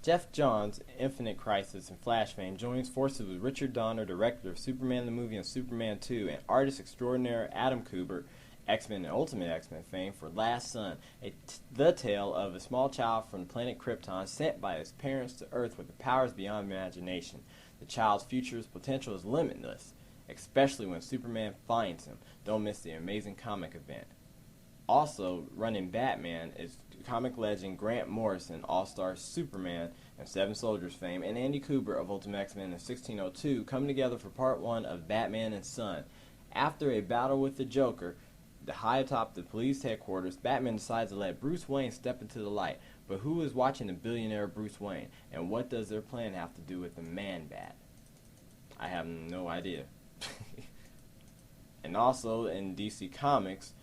Jeff Johns, Infinite Crisis and Flash fame, joins forces with Richard Donner, director of Superman the movie and Superman 2, and artist extraordinaire Adam Kubert, X-Men and Ultimate X-Men fame, for Last Son, the tale of a small child from the planet Krypton sent by his parents to Earth with powers beyond imagination. The child's future's potential is limitless, especially when Superman finds him. Don't miss the amazing comic event. Also running Batman is comic legend Grant Morrison, All-Star Superman and Seven Soldiers fame, and Andy Kubert of Ultimate X-Men in 1602 come together for part 1 of Batman and Son. After a battle with the Joker, high atop the police headquarters, Batman decides to let Bruce Wayne step into the light. But who is watching the billionaire Bruce Wayne, and what does their plan have to do with the Man-Bat? I have no idea. And also in DC Comics,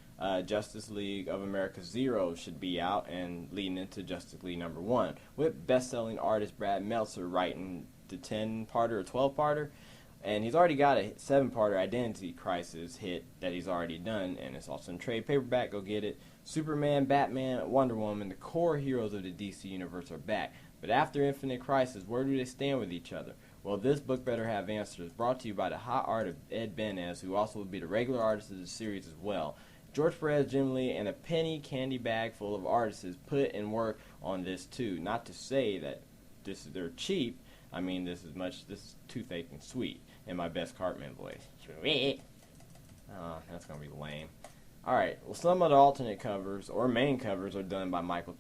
Justice League of America 0 should be out and leading into Justice League number 1, with best-selling artist Brad Meltzer writing the 10-parter or 12-parter, and he's already got a 7-parter Identity Crisis hit that he's already done, and it's also in trade paperback. Go get it. Superman, Batman, Wonder Woman, the core heroes of the DC universe are back, but after Infinite Crisis, where do they stand with each other? Well, this book better have answers. Brought to you by the hot art of Ed Benez, who also will be the regular artist of the series as well. George Perez, Jim Lee, and a penny candy bag full of artists put in work on this too. Not to say that they're cheap. I mean, this is toothache and sweet in my best Cartman voice. Sweet. Oh, that's gonna be lame. All right. Well, some of the alternate covers or main covers are done by Michael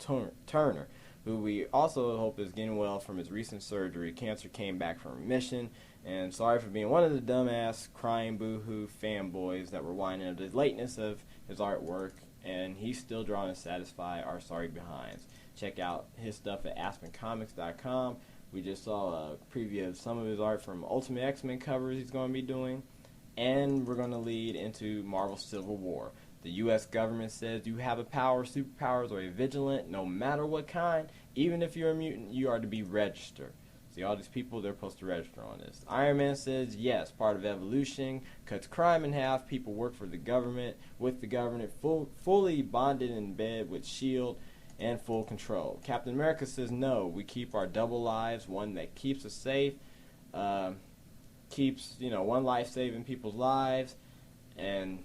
Turner, who we also hope is getting well from his recent surgery. Cancer came back from remission. And sorry for being one of the dumbass, crying boo-hoo fanboys that were whining at the lateness of his artwork, and he's still drawing to satisfy our sorry behinds. Check out his stuff at aspencomics.com. We just saw a preview of some of his art from Ultimate X-Men covers he's going to be doing, and we're going to lead into Marvel Civil War. The U.S. government says you have a power, superpowers, or a vigilant, no matter what kind. Even if you're a mutant, you are to be registered. See, all these people, they're supposed to register on this. Iron Man says, yes, part of evolution, cuts crime in half, people work for the government, with the government, fully bonded in bed with S.H.I.E.L.D. and full control. Captain America says, no, we keep our double lives, one that keeps us safe, keeps, one life saving people's lives, and,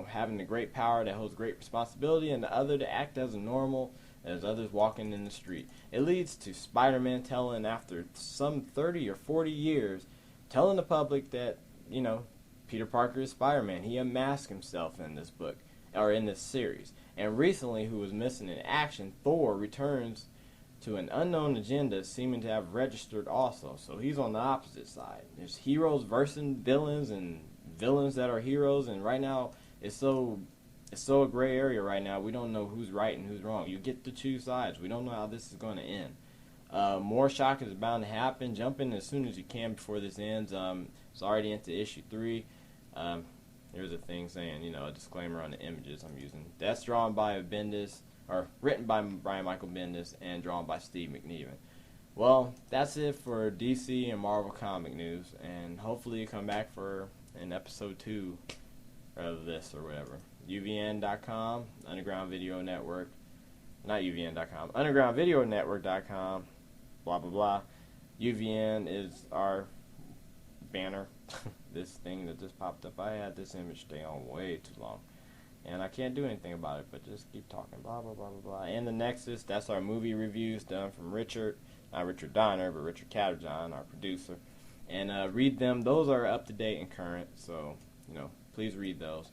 having the great power that holds great responsibility, and the other to act as a normal, as others walking in the street. It leads to Spider-Man telling, after some 30 or 40 years, telling the public that, Peter Parker is Spider-Man. He unmasked himself in this book, or in this series. And recently, who was missing in action, Thor returns to an unknown agenda, seeming to have registered also. So he's on the opposite side. There's heroes versus villains, and villains that are heroes, and right now, it's so a gray area right now. We don't know who's right and who's wrong. You get to choose sides. We don't know how this is going to end. More shock is bound to happen. Jump in as soon as you can before this ends. It's already into issue 3. Here's a thing saying, a disclaimer on the images I'm using. That's drawn by Bendis, or written by Brian Michael Bendis, and drawn by Steve McNiven. Well, that's it for DC and Marvel comic news, and hopefully you come back for an episode 2 of this or whatever. UVN.com, Underground Video Network, not UVN.com, UndergroundVideoNetwork.com, blah, blah, blah. UVN is our banner. This thing that just popped up, I had this image stay on way too long, and I can't do anything about it, but just keep talking, blah, blah, blah, blah, blah. And the Nexus, that's our movie reviews done from Richard, not Richard Donner, but Richard Catterjohn, our producer. And read them. Those are up to date and current, so, please read those.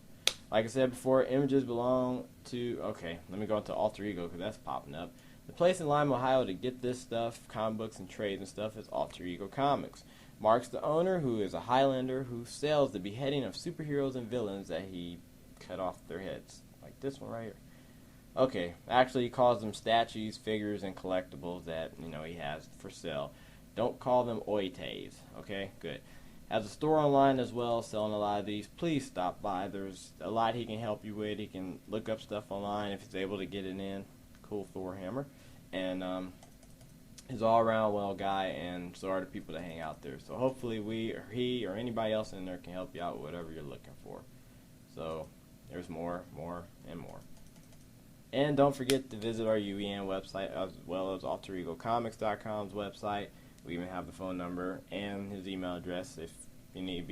Like I said before, images belong to, okay, let me go into Alter Ego because that's popping up. The place in Lima, Ohio to get this stuff, comic books and trades and stuff, is Alter Ego Comics. Mark's the owner, who is a Highlander who sells the beheading of superheroes and villains that he cut off their heads. Like this one right here. Okay, actually he calls them statues, figures, and collectibles that, he has for sale. Don't call them oites, okay? Good. Has a store online as well, selling a lot of these. Please stop by. There's a lot he can help you with. He can look up stuff online if he's able to get it in. Cool Thor hammer. And he's an all-around well guy, and so are the people that hang out there. So hopefully we or he or anybody else in there can help you out with whatever you're looking for. So there's more, and more. And don't forget to visit our UEN website as well as AlterEgoComics.com's website. We even have the phone number and his email address if you need